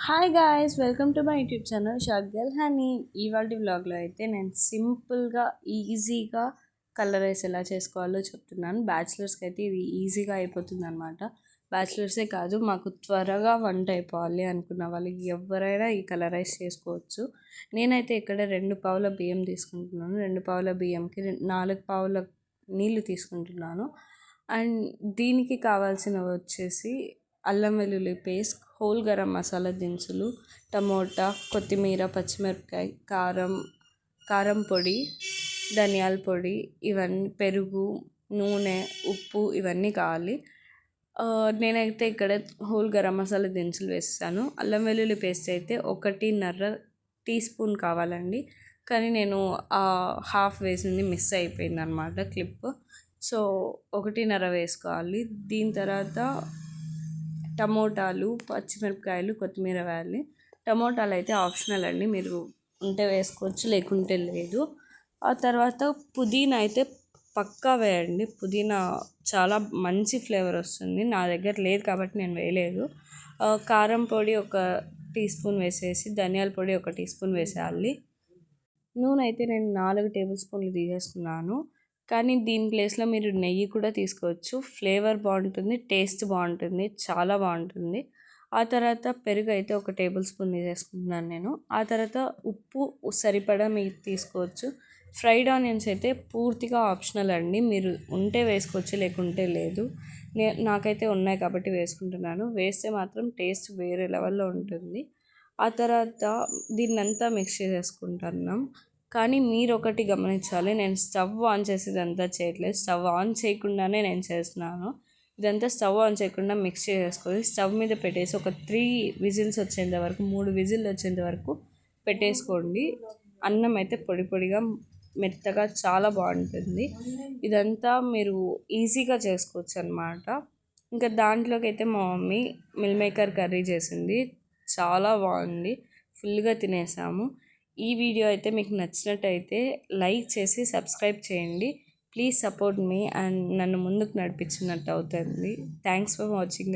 Hi guys, welcome to my YouTube channel short girl honey. ఇవాళ వ్లాగ్లో అయితే నేను సింపుల్గా ఈజీగా కలర్ రైస్ ఎలా చేసుకోవాలో చెప్తున్నాను. బ్యాచిలర్స్కి అయితే ఇది ఈజీగా అయిపోతుంది అనమాట. బ్యాచిలర్సే కాదు, మాకు త్వరగా వంట అయిపోవాలి అనుకున్న వాళ్ళకి ఎవరైనా ఈ కలర్ రైస్ చేసుకోవచ్చు. నేనైతే ఇక్కడ 2 పావుల బియ్యం తీసుకుంటున్నాను. 2 పావుల బియ్యంకి 4 పావుల నీళ్ళు తీసుకుంటున్నాను. అండ్ దీనికి కావాల్సినవి వచ్చేసి అల్లం వెల్లుల్లి పేస్ట్, హోల్ గరం మసాలా దినుసులు, టమోటా, కొత్తిమీర, పచ్చిమిరపకాయ, కారం పొడి, ధనియాల పొడి, ఇవన్నీ, పెరుగు, నూనె, ఉప్పు, ఇవన్నీ కావాలి. నేనైతే ఇక్కడ హోల్ గరం మసాలా దినుసులు వేస్తాను. అల్లం వెల్లుల్లి పేస్ట్ అయితే 1.5 టీ స్పూన్ కావాలండి. కానీ నేను హాఫ్ వేసింది మిస్ అయిపోయింది అనమాట క్లిప్. సో 1.5 వేసుకోవాలి. దీని తర్వాత టమోటాలు, పచ్చిమిరపకాయలు, కొత్తిమీర వేయాలి. టమోటాలు అయితే ఆప్షనల్ అండి, మీరు ఉంటే వేసుకోవచ్చు, లేకుంటే లేదు. ఆ తర్వాత పుదీనా అయితే పక్కా వేయండి. పుదీనా చాలా మంచి ఫ్లేవర్ వస్తుంది. నా దగ్గర లేదు కాబట్టి నేను వేయలేదు. కారం పొడి 1 టీ స్పూన్ వేసేసి, ధనియాల పొడి 1 టీ స్పూన్ వేసేయాలి. నూనె అయితే నేను 4 టేబుల్ స్పూన్లు తీసేసుకున్నాను. కానీ దీని ప్లేస్లో మీరు నెయ్యి కూడా తీసుకోవచ్చు. ఫ్లేవర్ బాగుంటుంది, టేస్ట్ బాగుంటుంది, చాలా బాగుంటుంది. ఆ తర్వాత పెరుగు అయితే 1 టేబుల్ స్పూన్ తీసేసుకుంటున్నాను నేను. ఆ తర్వాత ఉప్పు సరిపడా మీరు తీసుకోవచ్చు. ఫ్రైడ్ ఆనియన్స్ అయితే పూర్తిగా ఆప్షనల్ అండి, మీరు ఉంటే వేసుకోవచ్చు, లేకుంటే లేదు. నాకైతే ఉన్నాయి కాబట్టి వేసుకుంటున్నాను. వేస్తే మాత్రం టేస్ట్ వేరే లెవెల్లో ఉంటుంది. ఆ తర్వాత దీన్నంతా మిక్స్ చేసేసుకుంటున్నాం. కానీ మీరు ఒకటి గమనించాలి, నేను స్టవ్ ఆన్ చేసి ఇదంతా చేయట్లేదు. స్టవ్ ఆన్ చేయకుండానే నేను చేస్తున్నాను. ఇదంతా స్టవ్ ఆన్ చేయకుండా మిక్స్ చేసేసుకొని స్టవ్ మీద పెట్టేసి ఒక 3 విజిల్స్ వచ్చేంత వరకు, 3 విజిల్లు వచ్చేంత వరకు పెట్టేసుకోండి. అన్నం అయితే పొడి పొడిగా మెత్తగా చాలా బాగుంటుంది. ఇదంతా మీరు ఈజీగా చేసుకోవచ్చు అనమాట. ఇంకా దాంట్లోకి అయితే మా మమ్మీ మిల్ మేకర్ కర్రీ చేసింది, చాలా బాగుంది. ఫుల్గా తినేసాము. ఈ వీడియో అయితే మీకు నచ్చినట్టయితే లైక్ చేసి సబ్స్క్రైబ్ చేయండి. ప్లీజ్ సపోర్ట్ మీ అండ్ నన్ను ముందుకు నడిపించినట్టు అవుతుంది. Thanks for watching.